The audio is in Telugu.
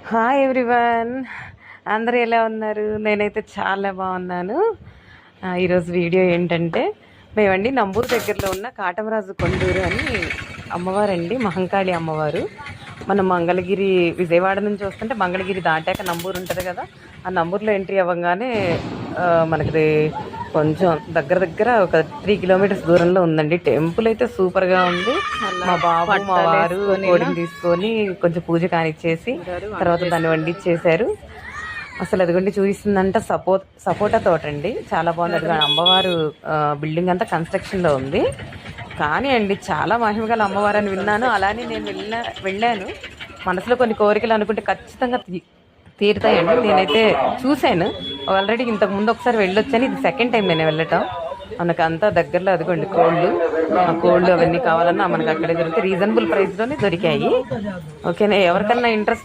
హాయ్ ఎవ్రీవన్, అందరూ ఎలా ఉన్నారు? నేనైతే చాలా బాగున్నాను. ఈరోజు వీడియో ఏంటంటే మేమండి నంబూరు దగ్గరలో ఉన్న కాటమరాజు కొండూరు అని అమ్మవారండి, మహంకాళి అమ్మవారు. మనం మంగళగిరి విజయవాడ నుంచి వస్తుంటే మంగళగిరి దాటాక నంబూరు ఉంటుంది కదా, ఆ నంబూరులో ఎంట్రీ అవ్వగానే మనకి కొంచెం దగ్గర ఒక 3 కిలోమీటర్స్ దూరంలో ఉందండి. టెంపుల్ అయితే సూపర్గా ఉంది. మా బాబు మా వారు కోడిని తీసుకొని కొంచెం పూజ కానిచ్చేసి తర్వాత దాన్ని వండిచ్చేసారు. అసలు అదిగోండి చూపిస్తుందంట సపోటా తోట అండి, చాలా బాగుంది. అది అమ్మవారు బిల్డింగ్ అంతా కన్స్ట్రక్షన్లో ఉంది. కానీ అండి చాలా మహిమగల అమ్మవారు అని విన్నాను. అలానే నేను వెళ్ళాను. మనసులో కొన్ని కోరికలు అనుకుంటే ఖచ్చితంగా తీరుతాయండి. నేనైతే చూశాను ఆల్రెడీ, ఇంతకు ముందు ఒకసారి వెళ్ళొచ్చాను. ఇది సెకండ్ టైం నేను వెళ్ళటం. మనకు అంతా దగ్గరలో అదిగోండి కోళ్ళు అవన్నీ కావాలన్నా మనకు అక్కడే దొరికితే రీజనబుల్ ప్రైస్లోనే దొరికాయి. ఓకేనా? ఎవరికన్నా ఇంట్రెస్ట్